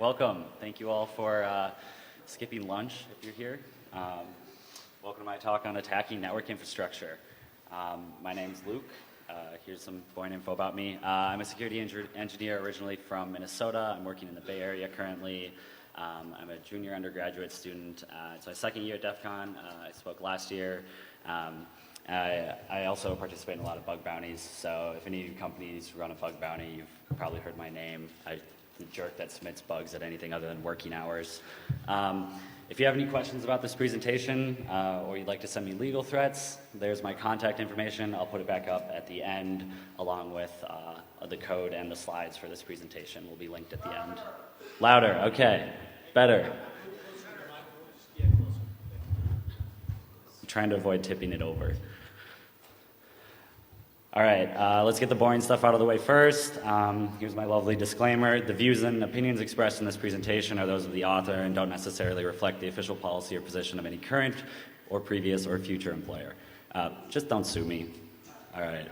Welcome. Thank you all for skipping lunch if you're here. Welcome to my talk on attacking network infrastructure. My name's Luke. Here's some boring info about me. I'm a security engineer originally from Minnesota. I'm working in the Bay Area currently. I'm a junior undergraduate student. It's my second year at DEF CON. I spoke last year. I also participate in a lot of bug bounties, so if any companies run a bug bounty, you've probably heard my name. I'm the jerk that submits bugs at anything other than working hours. If you have any questions about this presentation, or you'd like to send me legal threats, there's my contact information. I'll put it back up at the end, along with the code and the slides for this presentation will be linked at the end. Louder, okay, better. I'm trying to avoid tipping it over. All right, let's get the boring stuff out of the way first. Here's my lovely disclaimer. The views and opinions expressed in this presentation are those of the author and don't necessarily reflect the official policy or position of any current or previous or future employer. Just don't sue me. All right.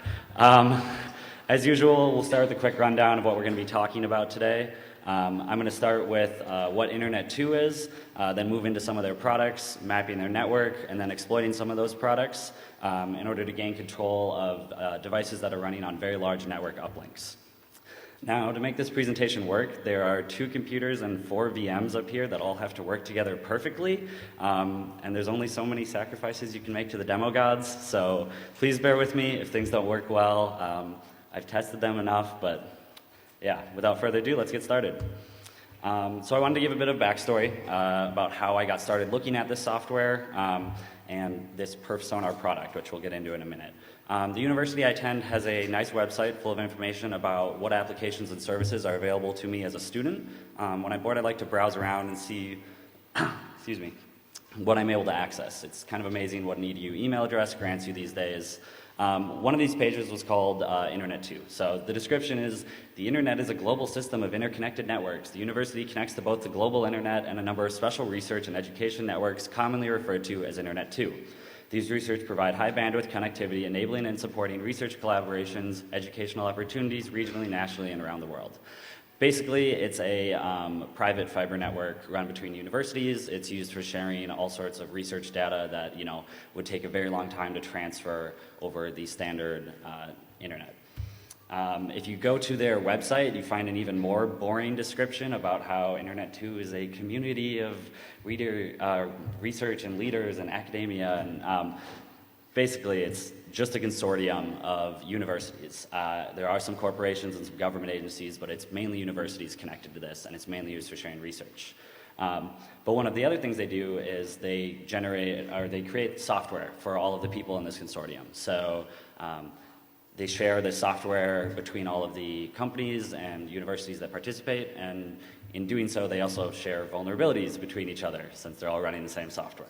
As usual, we'll start with a quick rundown of what we're going to be talking about today. I'm going to start with what Internet 2 is, then move into some of their products, mapping their network, and then exploiting some of those products in order to gain control of devices that are running on very large network uplinks. Now, to make this presentation work, there are 2 computers and 4 VMs up here that all have to work together perfectly, and there's only so many sacrifices you can make to the demo gods, so please bear with me if things don't work well. I've tested them enough, but yeah, without further ado, let's get started. So I wanted to give a bit of backstory about how I got started looking at this software and this perf sonar product, which we'll get into in a minute. The university I attend has a nice website full of information about what applications and services are available to me as a student. When I'm bored, I like to browse around and see excuse me, what I'm able to access. It's kind of amazing what an EDU email address grants you these days. One of these pages was called Internet 2. So the description is, the Internet is a global system of interconnected networks. The university connects to both the global Internet and a number of special research and education networks commonly referred to as Internet 2. These research provide high bandwidth connectivity, enabling and supporting research collaborations, educational opportunities regionally, nationally, and around the world. Basically, it's a private fiber network run between universities. It's used for sharing all sorts of research data that would take a very long time to transfer over the standard internet. If you go to their website, you find an even more boring description about how Internet 2 is a community of research and leaders and academia, and basically it's just a consortium of universities. There are some corporations and some government agencies, but it's mainly universities connected to this, and it's mainly used for sharing research. But one of the other things they do is they create software for all of the people in this consortium. So they share the software between all of the companies and universities that participate, and in doing so, they also share vulnerabilities between each other, since they're all running the same software.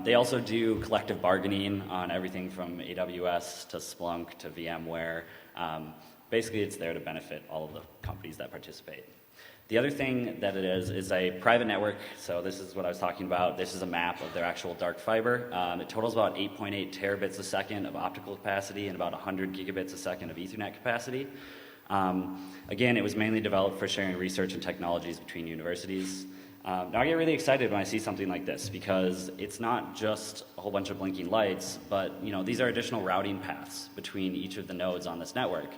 They also do collective bargaining on everything from AWS to Splunk to VMware. Basically, it's there to benefit all of the companies that participate. The other thing that it is a private network. So this is what I was talking about. This is a map of their actual dark fiber. It totals about 8.8 terabits a second of optical capacity and about 100 gigabits a second of Ethernet capacity. Again, it was mainly developed for sharing research and technologies between universities. Now I get really excited when I see something like this, because it's not just a whole bunch of blinking lights, but these are additional routing paths between each of the nodes on this network.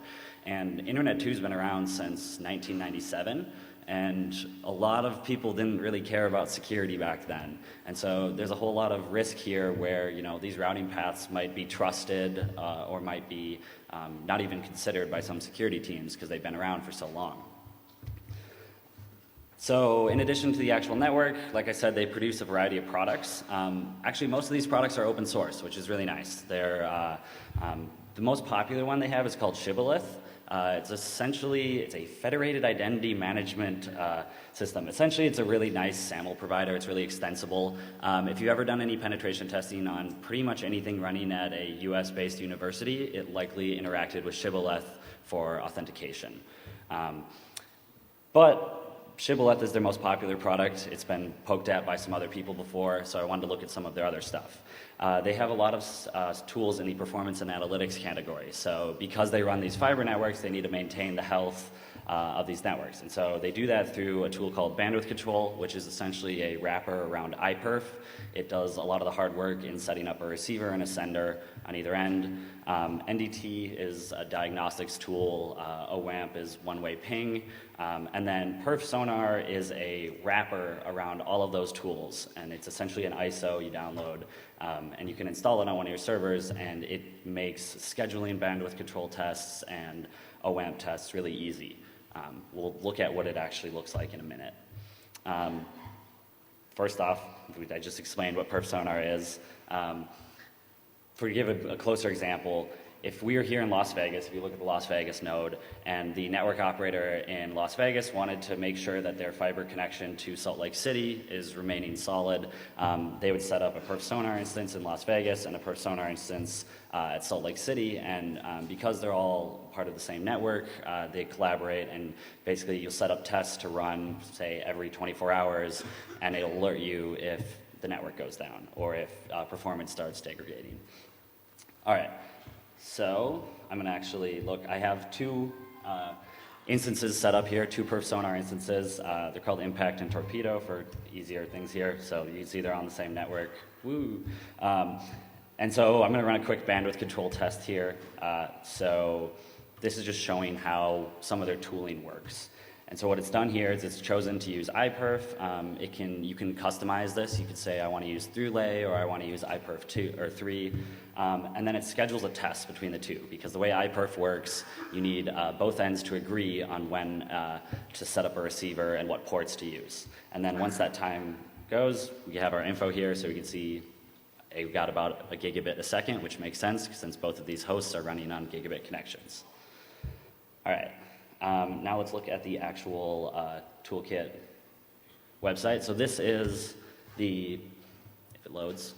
And Internet 2 has been around since 1997, and a lot of people didn't really care about security back then. And so there's a whole lot of risk here where these routing paths might be trusted or might be not even considered by some security teams because they've been around for so long. So in addition to the actual network, like I said, they produce a variety of products. Actually, most of these products are open source, which is really nice. They're, the most popular one they have is called Shibboleth. It's a federated identity management system. Essentially, it's a really nice SAML provider. It's really extensible. If you've ever done any penetration testing on pretty much anything running at a US-based university, it likely interacted with Shibboleth for authentication. But Shibboleth is their most popular product. It's been poked at by some other people before, so I wanted to look at some of their other stuff. They have a lot of tools in the performance and analytics category. So because they run these fiber networks, they need to maintain the health of these networks. And so they do that through a tool called bandwidth control, which is essentially a wrapper around iPerf. It does a lot of the hard work in setting up a receiver and a sender on either end. NDT is a diagnostics tool. OWAMP is one-way ping. And then perf sonar is a wrapper around all of those tools. And it's essentially an ISO you download. And you can install it on one of your servers, and it makes scheduling bandwidth control tests and OWAMP tests really easy. We'll look at what it actually looks like in a minute. First off, I just explained what perf sonar is. To give a closer example, if we are here in Las Vegas, if you look at the Las Vegas node, and the network operator in Las Vegas wanted to make sure that their fiber connection to Salt Lake City is remaining solid, they would set up a perf sonar instance in Las Vegas and a perf sonar instance at Salt Lake City, and because they're all part of the same network, they collaborate, and basically you'll set up tests to run, say, every 24 hours, and it'll alert you if the network goes down or if performance starts degrading. All right. So I'm going to actually look. I have two instances set up here, two perf sonar instances. They're called Impact and Torpedo for easier things here. So you see they're on the same network. Woo! And so I'm going to run a quick bandwidth control test here. So this is just showing how some of their tooling works. And so what it's done here is it's chosen to use iPerf. You can customize this. You could say I want to use ThruLay or I want to use iPerf 2 or 3. And then it schedules a test between the two, because the way iPerf works, you need both ends to agree on when to set up a receiver and what ports to use. And then once that time goes, we have our info here, so we can see we've got about a gigabit a second, which makes sense since both of these hosts are running on gigabit connections. All right. Now let's look at the actual toolkit website. So this is if it loads,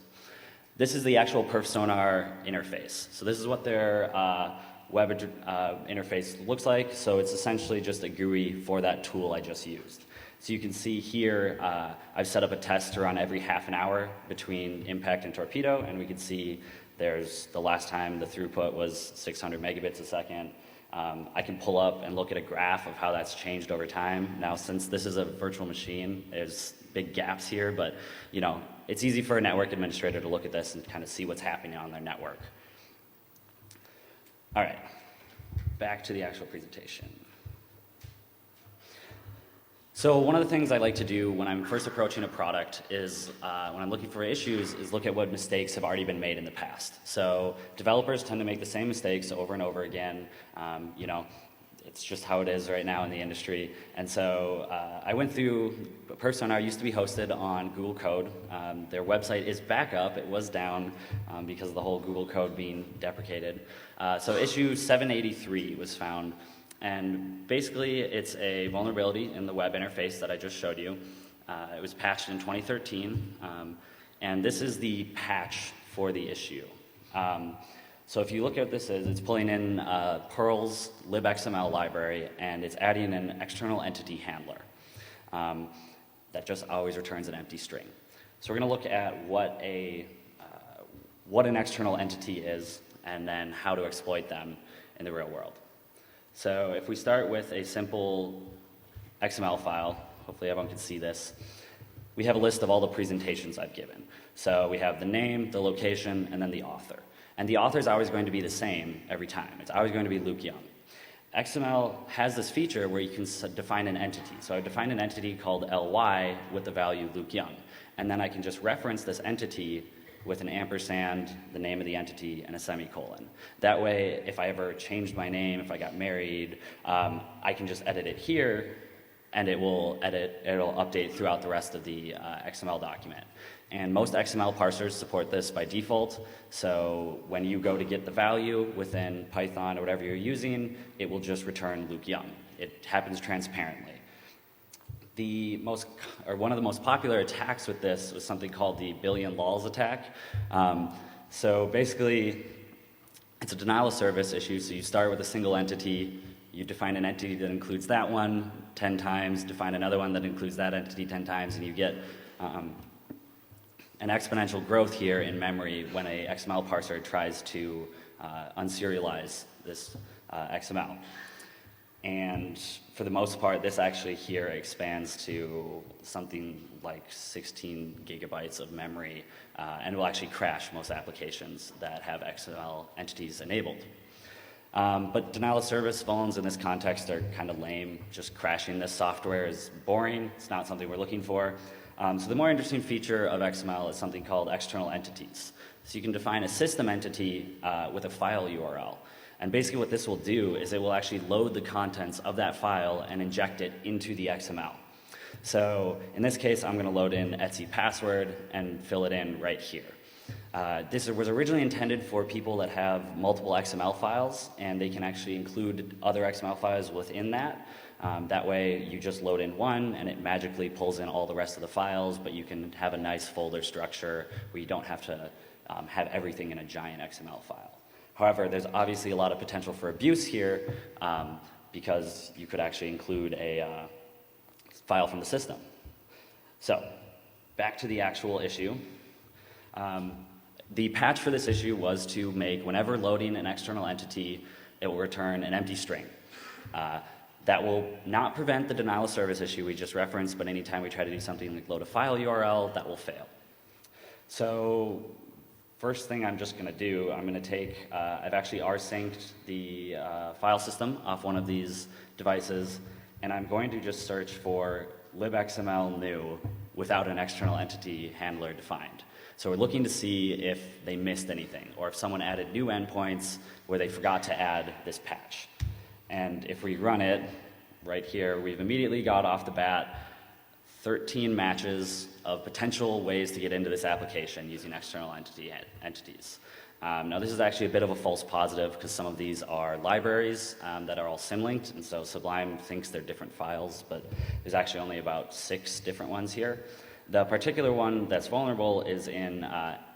this is the actual perf sonar interface. So this is what their web interface looks like. So it's essentially just a GUI for that tool I just used. So you can see here, I've set up a test to run every half an hour between Impact and Torpedo, and we can see there's the last time the throughput was 600 megabits a second. I can pull up and look at a graph of how that's changed over time. Now, since this is a virtual machine, there's big gaps here, but it's easy for a network administrator to look at this and kind of see what's happening on their network. All right, back to the actual presentation. So one of the things I like to do when I'm first approaching a product is, when I'm looking for issues, is look at what mistakes have already been made in the past. So developers tend to make the same mistakes over and over again. It's just how it is right now in the industry. And so I went through, perf sonar used to be hosted on Google Code. Their website is back up. It was down because of the whole Google Code being deprecated. So issue 783 was found. And basically, it's a vulnerability in the web interface that I just showed you. It was patched in 2013, and this is the patch for the issue. So if you look at what this is, it's pulling in Perl's libxml library, and it's adding an external entity handler that just always returns an empty string. So we're going to look at what an external entity is, and then how to exploit them in the real world. So if we start with a simple XML file, hopefully everyone can see this, we have a list of all the presentations I've given. So we have the name, the location, and then the author. And the author is always going to be the same every time. It's always going to be Luke Young. XML has this feature where you can define an entity. So I've defined an entity called ly with the value Luke Young. And then I can just reference this entity with an ampersand, the name of the entity, and a semicolon. That way, if I ever changed my name, if I got married, I can just edit it here, and it'll update throughout the rest of the XML document. And most XML parsers support this by default, so when you go to get the value within Python or whatever you're using, it will just return Luke Young. It happens transparently. One of the most popular attacks with this was something called the billion lols attack. So basically, it's a denial of service issue. So you start with a single entity, you define an entity that includes that one 10 times, define another one that includes that entity 10 times, and you get an exponential growth here in memory when a XML parser tries to unserialize this XML. And for the most part, this actually here expands to something like 16 gigabytes of memory, and will actually crash most applications that have XML entities enabled. But denial of service vulns in this context are kind of lame. Just crashing this software is boring. It's not something we're looking for. So the more interesting feature of XML is something called external entities. So you can define a system entity with a file URL. And basically what this will do is it will actually load the contents of that file and inject it into the XML. So in this case, I'm going to load in Etsy password and fill it in right here. This was originally intended for people that have multiple XML files, and they can actually include other XML files within that. That way you just load in one and it magically pulls in all the rest of the files, but you can have a nice folder structure where you don't have to have everything in a giant XML file. However, there's obviously a lot of potential for abuse here because you could actually include a file from the system. So back to the actual issue. The patch for this issue was to make, whenever loading an external entity, it will return an empty string. That will not prevent the denial of service issue we just referenced, but anytime we try to do something like load a file URL, that will fail. So first thing I'm just going to do, I'm going to take, I've actually rsynced the file system off one of these devices, and I'm going to just search for libxml new without an external entity handler defined. So we're looking to see if they missed anything, or if someone added new endpoints where they forgot to add this patch. And if we run it right here, we've immediately got off the bat 13 matches of potential ways to get into this application using external entities. Now this is actually a bit of a false positive because some of these are libraries that are all symlinked, and so Sublime thinks they're different files, but there's actually only about 6 different ones here. The particular one that's vulnerable is in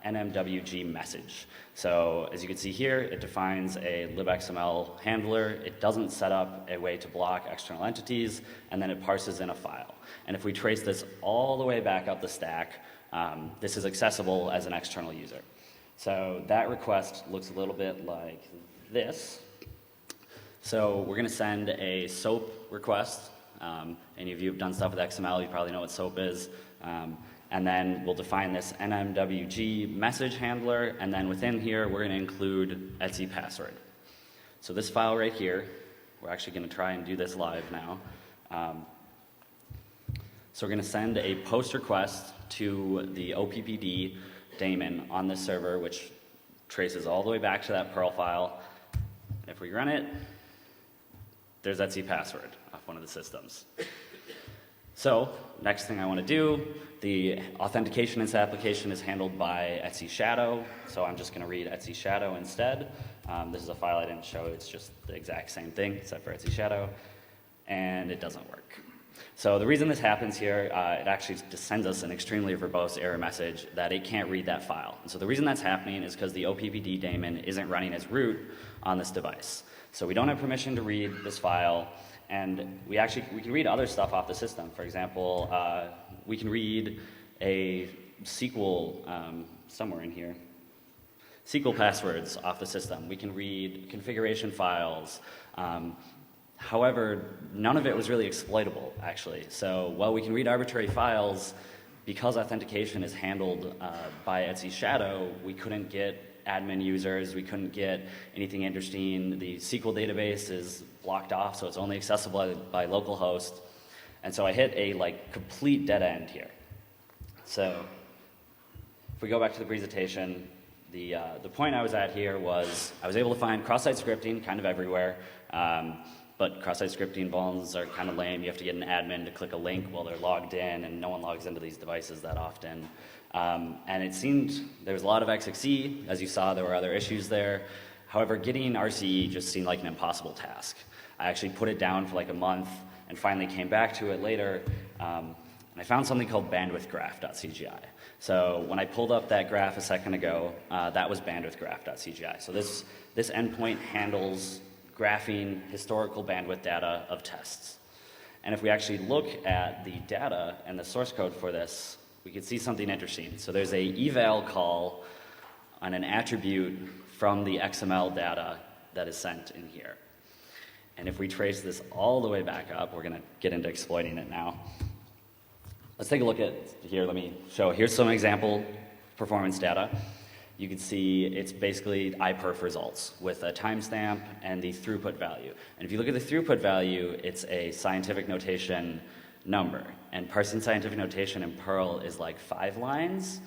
NMWG message. So as you can see here, it defines a libxml handler. It doesn't set up a way to block external entities, and then it parses in a file. And if we trace this all the way back up the stack, this is accessible as an external user. So that request looks a little bit like this. So we're going to send a SOAP request. Any of you have done stuff with XML, you probably know what SOAP is. And then we'll define this NMWG message handler, and then within here we're going to include Etsy password. So this file right here, we're actually going to try and do this live now. So we're going to send a post request to the OPPD daemon on this server, which traces all the way back to that Perl file. And if we run it, there's Etsy password off one of the systems. So next thing I want to do, the authentication in this application is handled by Etsy Shadow, so I'm just going to read Etsy Shadow instead. This is a file I didn't show, it's just the exact same thing except for Etsy Shadow, and it doesn't work. So the reason this happens here, it actually just sends us an extremely verbose error message that it can't read that file. And so the reason that's happening is because the OPPD daemon isn't running as root on this device. So we don't have permission to read this file, and we can read other stuff off the system. For example, we can read a SQL, somewhere in here, SQL passwords off the system. We can read configuration files. However, none of it was really exploitable, actually. So while we can read arbitrary files, because authentication is handled by Etsy Shadow, we couldn't get admin users, we couldn't get anything interesting. The SQL database is blocked off, so it's only accessible by localhost. And so I hit a complete dead end here. So if we go back to the presentation, the point I was at here was I was able to find cross-site scripting kind of everywhere. But cross-site scripting vulns are kind of lame. You have to get an admin to click a link while they're logged in, and no one logs into these devices that often. And it seemed there was a lot of XXE. As you saw, there were other issues there. However, getting RCE just seemed like an impossible task. I actually put it down for like a month and finally came back to it later. And I found something called bandwidthgraph.cgi. So when I pulled up that graph a second ago, that was bandwidthgraph.cgi. So this endpoint handles graphing historical bandwidth data of tests. And if we actually look at the data and the source code for this, we can see something interesting. So there's a eval call on an attribute from the XML data that is sent in here. And if we trace this all the way back up, we're going to get into exploiting it now. Let's take a look at here. Let me show. Here's some example performance data. You can see it's basically iPerf results with a timestamp and the throughput value. And if you look at the throughput value, it's a scientific notation number. And parsing scientific notation in Perl is like 5 lines,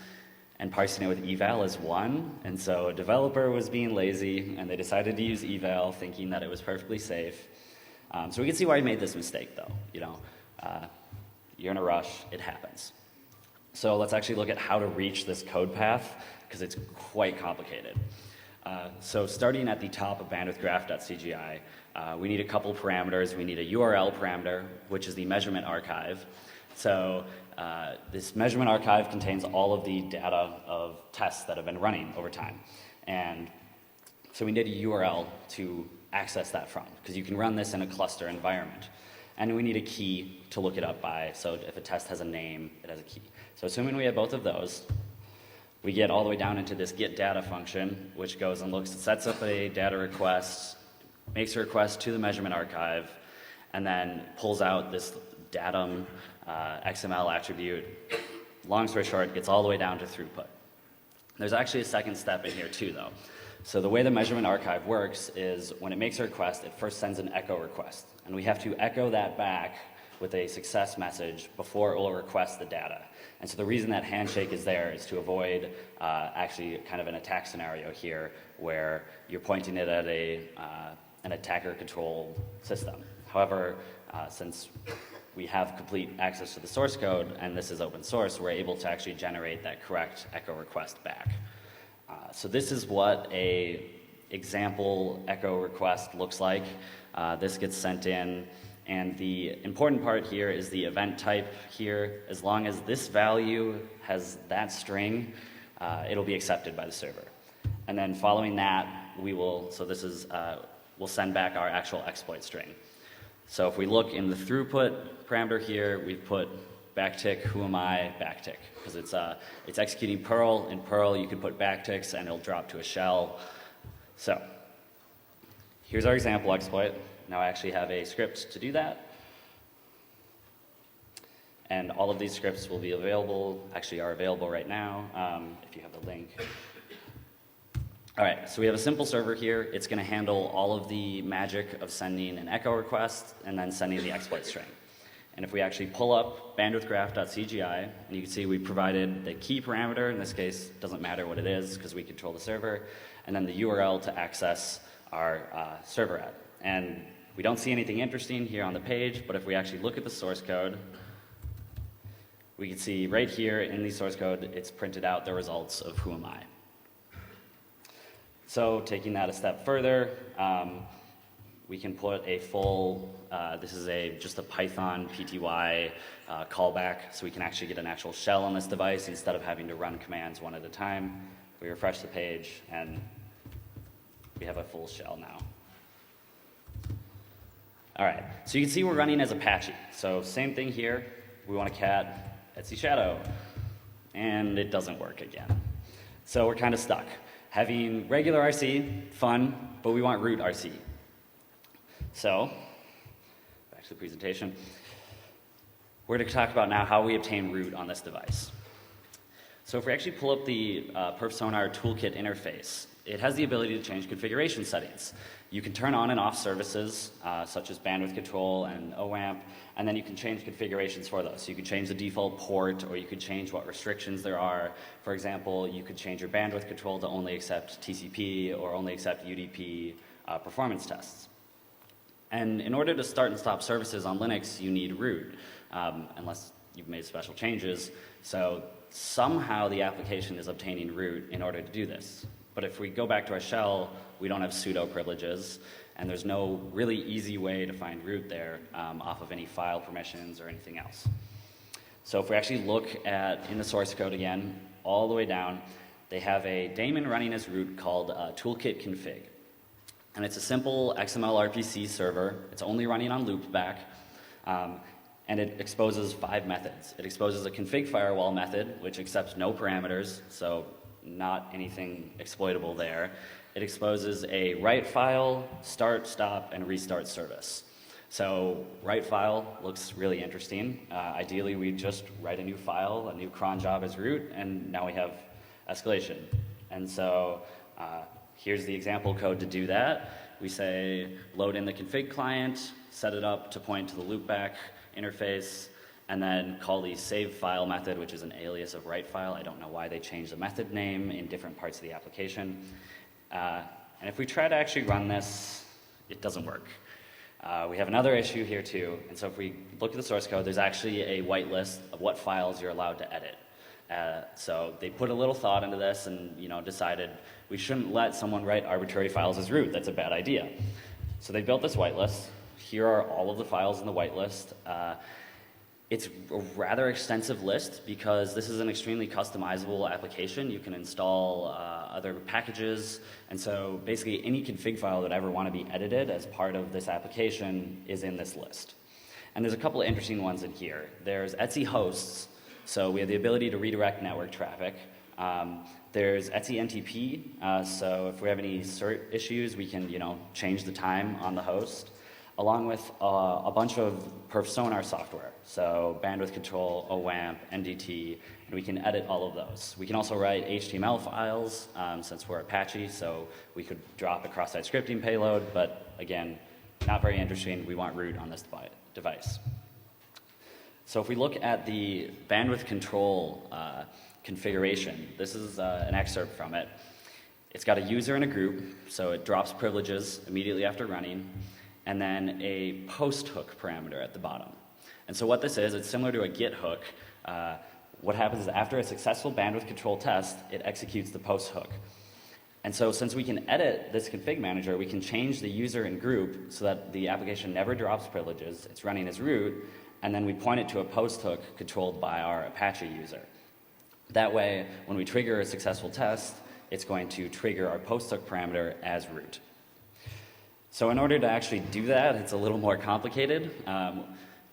and parsing it with eval is 1. And so a developer was being lazy, and they decided to use eval, thinking that it was perfectly safe. So we can see why he made this mistake, though. You're in a rush, it happens. So let's actually look at how to reach this code path, because it's quite complicated. So starting at the top of bandwidthgraph.cgi, we need a couple parameters. We need a URL parameter, which is the measurement archive. So this measurement archive contains all of the data of tests that have been running over time. And so we need a URL to access that from, because you can run this in a cluster environment. And we need a key to look it up by, so if a test has a name, it has a key. So assuming we have both of those, we get all the way down into this getData function, which goes and sets up a data request, makes a request to the measurement archive, and then pulls out this datum XML attribute. Long story short, gets all the way down to throughput. There's actually a second step in here too, though. So the way the measurement archive works is when it makes a request, it first sends an echo request. And we have to echo that back with a success message before it will request the data. And so the reason that handshake is there is to avoid actually kind of an attack scenario here where you're pointing it at an attacker-controlled system. However, since we have complete access to the source code and this is open source, we're able to actually generate that correct echo request back. So this is what a example echo request looks like. This gets sent in, and the important part here is the event type here. As long as this value has that string, it'll be accepted by the server. And then following that, we'll send back our actual exploit string. So if we look in the throughput parameter here, we've put backtick, who am I, backtick, because it's executing Perl. In Perl, you can put backticks, and it'll drop to a shell. So here's our example exploit. Now I actually have a script to do that. And all of these scripts will be available, actually are available right now, if you have the link. All right, so we have a simple server here. It's going to handle all of the magic of sending an echo request and then sending the exploit string. And if we actually pull up bandwidthgraph.cgi, and you can see we provided the key parameter. In this case, it doesn't matter what it is because we control the server, and then the URL to access our server at. And we don't see anything interesting here on the page, but if we actually look at the source code, we can see right here in the source code, it's printed out the results of who am I. So taking that a step further, we can put a full, this is just a Python PTY callback, so we can actually get an actual shell on this device instead of having to run commands one at a time. We refresh the page, and we have a full shell now. All right, so you can see we're running as Apache. So same thing here. We want a cat, Etsy Shadow, and it doesn't work again. So we're kind of stuck. Having regular RC, fun, but we want root RC. So, back to the presentation. We're going to talk about now how we obtain root on this device. So if we actually pull up the PerfSonar toolkit interface, it has the ability to change configuration settings. You can turn on and off services, such as bandwidth control and OAMP, and then you can change configurations for those. So you can change the default port, or you could change what restrictions there are. For example, you could change your bandwidth control to only accept TCP or only accept UDP performance tests. And in order to start and stop services on Linux, you need root, unless you've made special changes. So somehow the application is obtaining root in order to do this. But if we go back to our shell, we don't have sudo privileges, and there's no really easy way to find root there off of any file permissions or anything else. So if we actually look in the source code again, all the way down, they have a daemon running as root called toolkit config. And it's a simple XML RPC server. It's only running on loopback, and it exposes 5 methods. It exposes a config firewall method, which accepts no parameters, so not anything exploitable there. it exposes a write file, start, stop, and restart service. So write file looks really interesting. Ideally, we just write a new file, a new cron job as root, and now we have escalation. And so here's the example code to do that. We say load in the config client, set it up to point to the loopback interface, and then call the save file method, which is an alias of write file. I don't know why they changed the method name in different parts of the application. And if we try to actually run this, it doesn't work. We have another issue here too, and so if we look at the source code, there's actually a whitelist of what files you're allowed to edit. So they put a little thought into this and decided we shouldn't let someone write arbitrary files as root. That's a bad idea. So they built this whitelist. Here are all of the files in the whitelist. It's a rather extensive list because this is an extremely customizable application. You can install other packages, and so basically any config file that ever want to be edited as part of this application is in this list. And there's a couple of interesting ones in here. There's Etsy hosts, so we have the ability to redirect network traffic. There's Etsy NTP, so if we have any cert issues, we can change the time on the host, along with a bunch of Perf-Sonar software, so bandwidth control, OWAMP, NDT, and we can edit all of those. We can also write HTML files, since we're Apache, so we could drop a cross-site scripting payload, but again, not very interesting. We want root on this device. So if we look at the bandwidth control configuration, this is an excerpt from it. It's got a user and a group, so it drops privileges immediately after running, and then a post hook parameter at the bottom. And so what this is, it's similar to a git hook. What happens is after a successful bandwidth control test, it executes the post hook. And so since we can edit this config manager, we can change the user and group so that the application never drops privileges, it's running as root, and then we point it to a post hook controlled by our Apache user. That way, when we trigger a successful test, it's going to trigger our post hook parameter as root. So in order to actually do that, it's a little more complicated.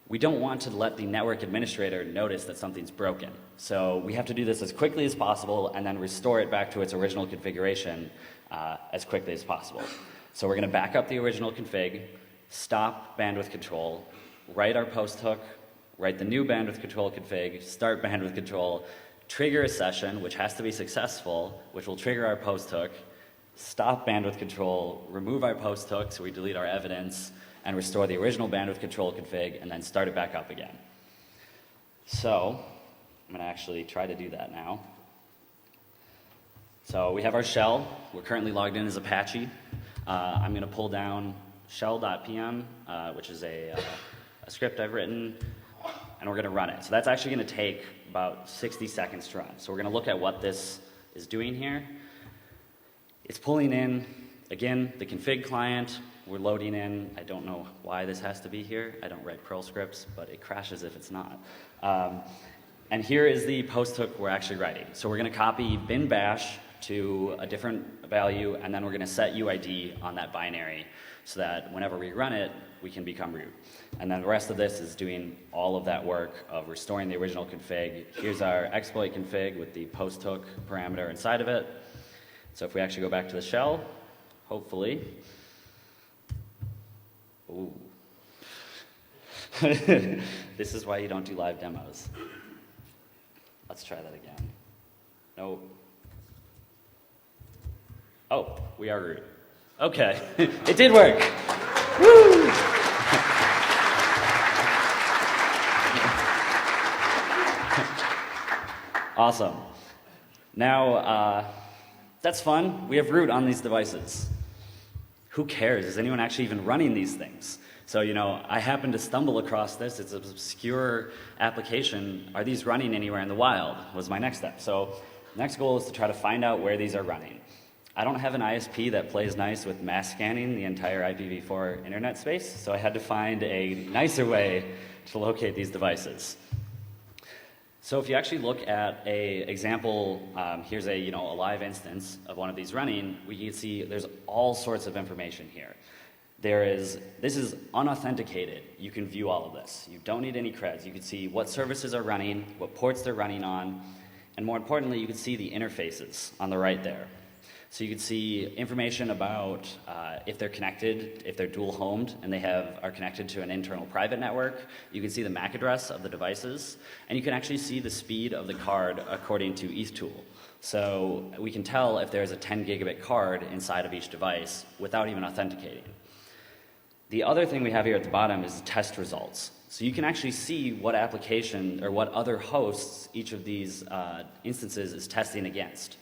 We don't want to let the network administrator notice that something's broken. So we have to do this as quickly as possible and then restore it back to its original configuration as quickly as possible. So we're going to back up the original config, stop bandwidth control, write our post hook, write the new bandwidth control config, start bandwidth control, trigger a session, which has to be successful, which will trigger our post hook, stop bandwidth control, remove our post hook so we delete our evidence, and restore the original bandwidth control config, and then start it back up again. So I'm going to actually try to do that now. So we have our shell. We're currently logged in as Apache. I'm going to pull down shell.pm, which is a script I've written, and we're going to run it. So that's actually going to take about 60 seconds to run. So we're going to look at what this is doing here. It's pulling in, again, the config client. We're loading in. I don't know why this has to be here. I don't write Perl scripts, but it crashes if it's not. And here is the post hook we're actually writing. So we're going to copy bin bash to a different value, and then we're going to set UID on that binary so that whenever we run it, we can become root. And then the rest of this is doing all of that work of restoring the original config. Here's our exploit config with the post hook parameter inside of it. So if we actually go back to the shell, hopefully. Ooh. This is why you don't do live demos. Let's try that again. Nope. Oh, we are root. Okay, it did work. Woo! Awesome. Now, that's fun. We have root on these devices. Who cares? Is anyone actually even running these things? So, I happened to stumble across this. It's an obscure application. Are these running anywhere in the wild? Was my next step. So, next goal is to try to find out where these are running. I don't have an ISP that plays nice with mass scanning the entire IPv4 internet space, so I had to find a nicer way to locate these devices. So if you actually look at a example, here's a live instance of one of these running, we can see there's all sorts of information here. This is unauthenticated. You can view all of this. You don't need any creds. You can see what services are running, what ports they're running on, and more importantly, you can see the interfaces on the right there. So you can see information about if they're connected, if they're dual homed, and they are connected to an internal private network. You can see the MAC address of the devices, and you can actually see the speed of the card according to ETHTool. So we can tell if there's a 10 gigabit card inside of each device without even authenticating. The other thing we have here at the bottom is test results. So you can actually see what application or what other hosts each of these instances is testing against.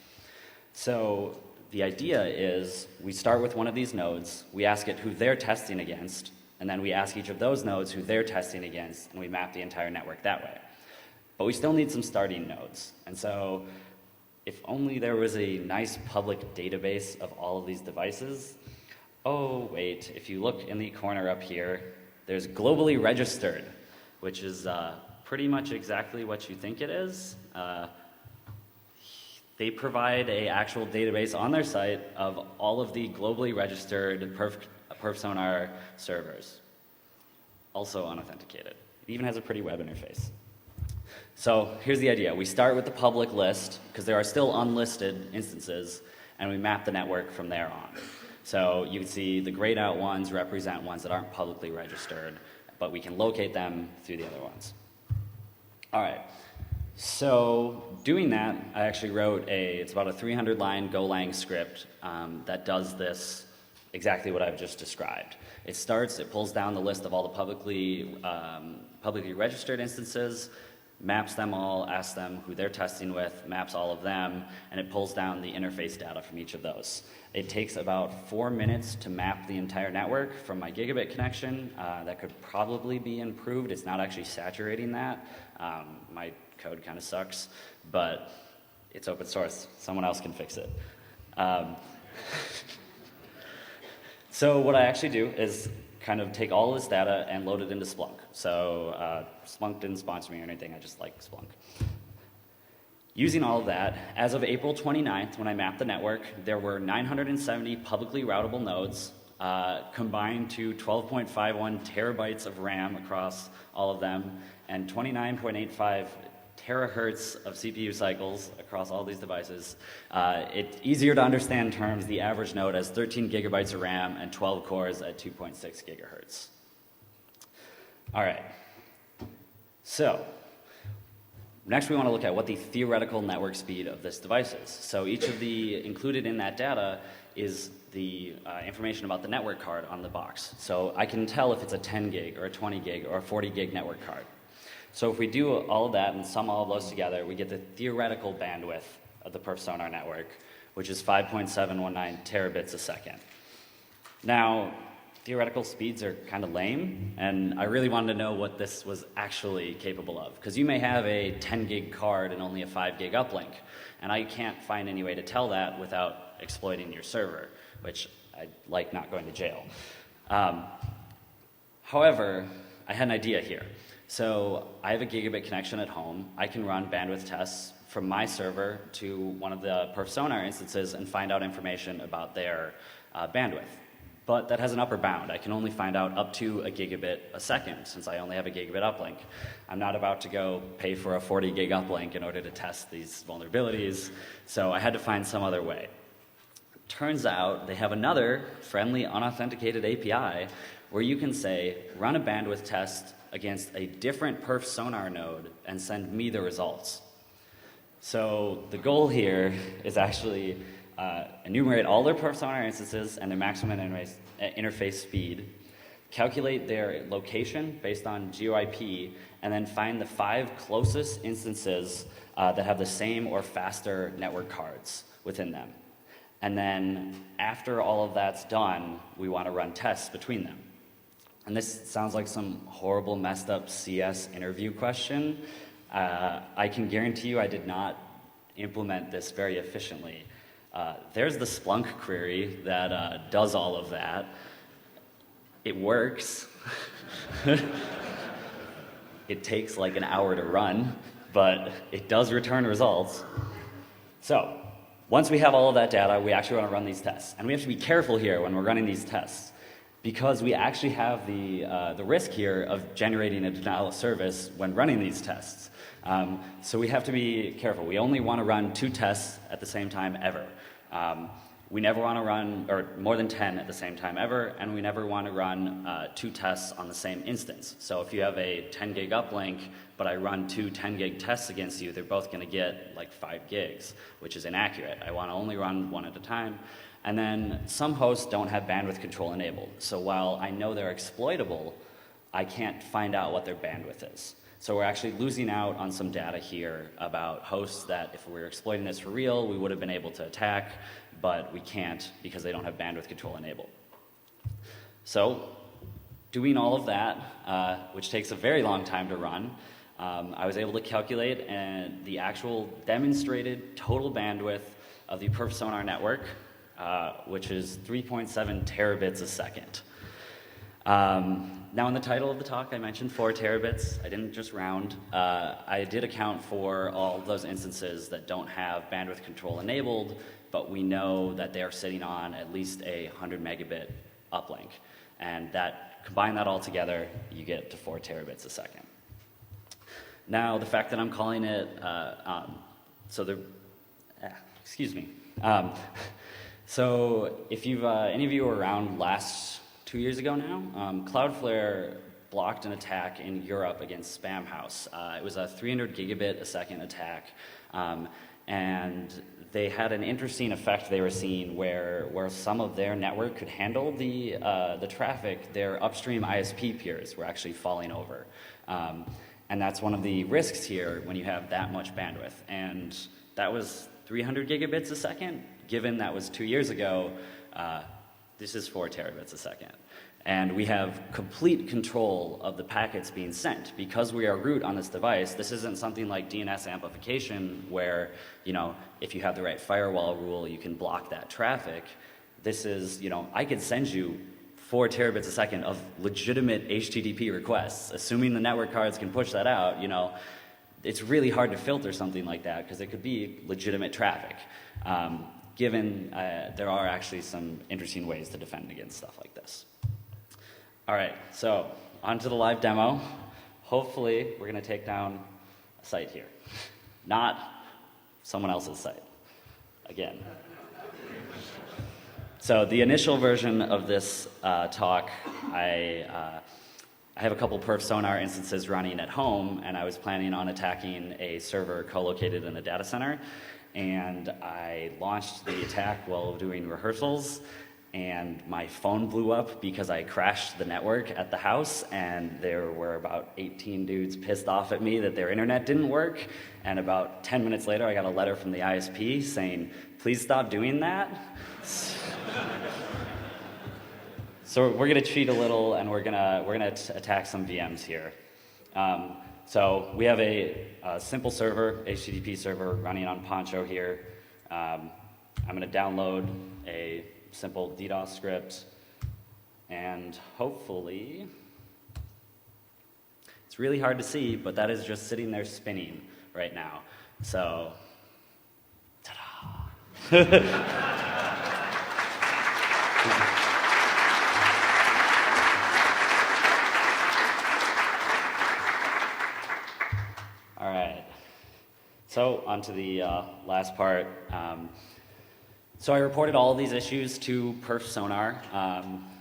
So the idea is we start with one of these nodes, we ask it who they're testing against, and then we ask each of those nodes who they're testing against, and we map the entire network that way. But we still need some starting nodes. And so if only there was a nice public database of all of these devices. Oh, wait, if you look in the corner up here, there's globally registered, which is pretty much exactly what you think it is. They provide an actual database on their site of all of the globally registered perf-sonar servers, also unauthenticated. It even has a pretty web interface. So here's the idea. We start with the public list, because there are still unlisted instances, and we map the network from there on. So you can see the grayed out ones represent ones that aren't publicly registered, but we can locate them through the other ones. All right. So doing that, I actually wrote it's about a 300-line Golang script that does this exactly what I've just described. It pulls down the list of all the publicly registered instances, maps them all, asks them who they're testing with, maps all of them, and it pulls down the interface data from each of those. It takes about 4 minutes to map the entire network from my gigabit connection. That could probably be improved. It's not actually saturating that. My code kind of sucks, but it's open source. Someone else can fix it. So what I actually do is kind of take all of this data and load it into Splunk. So Splunk didn't sponsor me or anything, I just like Splunk. Using all of that, as of April 29th, when I mapped the network, there were 970 publicly routable nodes, combined to 12.51 terabytes of RAM across all of them, and 29.85 terahertz of CPU cycles across all these devices. It's easier to understand terms. The average node has 13 gigabytes of RAM and 12 cores at 2.6 gigahertz. All right. So next we want to look at what the theoretical network speed of this device is. So each of the included in that data is the information about the network card on the box. So I can tell if it's a 10 gig or a 20 gig or a 40 gig network card. So if we do all of that and sum all of those together, we get the theoretical bandwidth of the perf-sonar network, which is 5.719 terabits a second. Now, theoretical speeds are kind of lame, and I really wanted to know what this was actually capable of, because you may have a 10 gig card and only a 5 gig uplink, and I can't find any way to tell that without exploiting your server, which I like not going to jail. However, I had an idea here. So I have a gigabit connection at home. I can run bandwidth tests from my server to one of the perf-sonar instances and find out information about their bandwidth. But that has an upper bound. I can only find out up to a gigabit a second, since I only have a gigabit uplink. I'm not about to go pay for a 40 gig uplink in order to test these vulnerabilities, so I had to find some other way. Turns out they have another friendly unauthenticated API where you can say, run a bandwidth test against a different perf-sonar node and send me the results. So the goal here is actually enumerate all their perf-sonar instances and their maximum interface speed, calculate their location based on GeoIP, and then find the 5 closest instances that have the same or faster network cards within them. And then after all of that's done, we want to run tests between them. And this sounds like some horrible, messed up CS interview question. I can guarantee you I did not implement this very efficiently. There's the Splunk query that does all of that. It works. It takes like an hour to run, but it does return results. So once we have all of that data, we actually want to run these tests. And we have to be careful here when we're running these tests, because we actually have the risk here of generating a denial of service when running these tests. So we have to be careful. We only want to run 2 tests at the same time ever. We never want to run, or more than 10 at the same time ever, and we never want to run 2 tests on the same instance. So if you have a 10 gig uplink, but I run 2 10 gig tests against you, they're both going to get like 5 gigs, which is inaccurate. I want to only run one at a time. And then some hosts don't have bandwidth control enabled. So while I know they're exploitable, I can't find out what their bandwidth is. So we're actually losing out on some data here about hosts that if we were exploiting this for real, we would have been able to attack, but we can't because they don't have bandwidth control enabled. So doing all of that, which takes a very long time to run, I was able to calculate the actual demonstrated total bandwidth of the perf sonar network, which is 3.7 terabits a second. Now in the title of the talk I mentioned 4 terabits. I didn't just round. I did account for all of those instances that don't have bandwidth control enabled, but we know that they are sitting on at least a 100 megabit uplink. And combine that all together, you get to 4 terabits a second. Now the fact that I'm calling it, excuse me. So if any of you were around last 2 years ago now, Cloudflare blocked an attack in Europe against Spamhaus. It was a 300 gigabit a second attack, and they had an interesting effect they were seeing where some of their network could handle the traffic, their upstream ISP peers were actually falling over. And that's one of the risks here when you have that much bandwidth. And that was 300 gigabits a second. Given that was 2 years ago, this is 4 terabits a second. And we have complete control of the packets being sent. Because we are root on this device, this isn't something like DNS amplification where, if you have the right firewall rule, you can block that traffic. This is, I could send you 4 terabits a second of legitimate HTTP requests. Assuming the network cards can push that out, it's really hard to filter something like that because it could be legitimate traffic. Given there are actually some interesting ways to defend against stuff like this. All right, so on to the live demo. Hopefully, we're going to take down a site here, not someone else's site, again. So the initial version of this talk, I have a couple perf sonar instances running at home, and I was planning on attacking a server co-located in a data center. And I launched the attack while doing rehearsals, and my phone blew up because I crashed the network at the house, and there were about 18 dudes pissed off at me that their internet didn't work. And about 10 minutes later, I got a letter from the ISP saying, please stop doing that. So we're going to cheat a little, and we're going to attack some VMs here. So we have a simple server, HTTP server, running on Poncho here. I'm going to download a simple DDoS script, and hopefully, it's really hard to see, but that is just sitting there spinning right now. So, ta-da! All right, so on to the last part. So I reported all of these issues to perf sonar.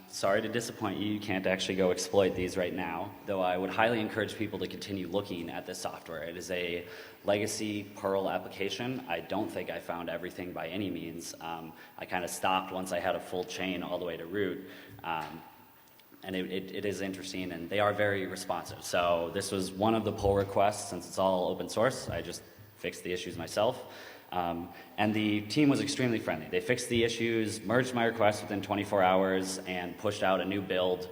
Sorry to disappoint you, you can't actually go exploit these right now, though I would highly encourage people to continue looking at this software. It is a legacy Perl application. I don't think I found everything by any means. I kind of stopped once I had a full chain all the way to root. And it is interesting, and they are very responsive. So this was one of the pull requests. Since it's all open source, I just fixed the issues myself. And the team was extremely friendly. They fixed the issues, merged my request within 24 hours, and pushed out a new build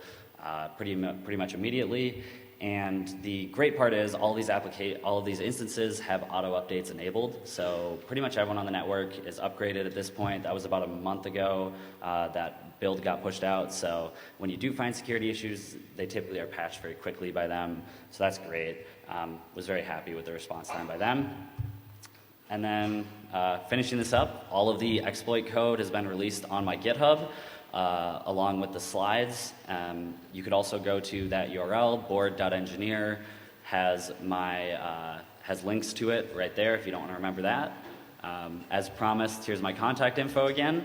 pretty much immediately. And the great part is all of these instances have auto updates enabled. So pretty much everyone on the network is upgraded at this point. That was about a month ago that build got pushed out. So when you do find security issues, they typically are patched very quickly by them. So that's great. Was very happy with the response time by them. And then finishing this up, all of the exploit code has been released on my GitHub along with the slides. You could also go to that URL, board.engineer, has links to it right there if you don't want to remember that. As promised, here's my contact info again.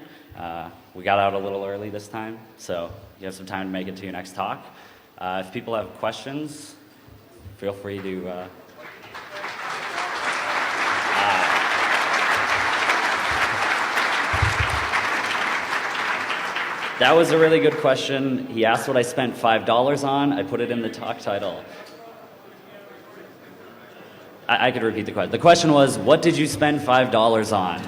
We got out a little early this time, so you have some time to make it to your next talk. If people have questions, feel free to... That was a really good question. He asked what I spent $5 on. I put it in the talk title. I could repeat the question. The question was, what did you spend $5 on?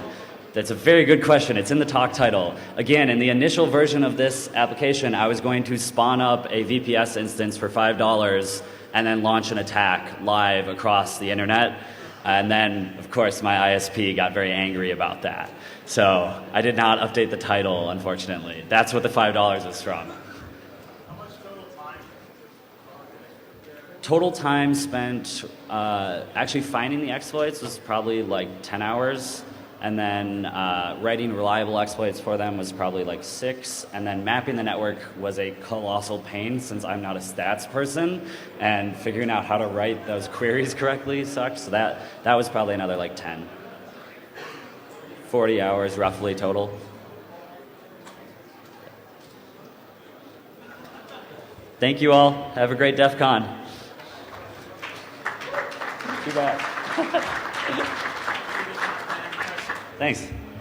That's a very good question. It's in the talk title. Again, in the initial version of this application, I was going to spawn up a VPS instance for $5 and then launch an attack live across the internet. And then, of course, my ISP got very angry about that. So I did not update the title, unfortunately. That's what the $5 was from. How much total time? Total time spent actually finding the exploits was probably like 10 hours. And then writing reliable exploits for them was probably like 6. And then mapping the network was a colossal pain since I'm not a stats person. And figuring out how to write those queries correctly sucked. So that was probably another like 10. 40 hours roughly total. Thank you all. Have a great DEF CON. Too bad. Thanks.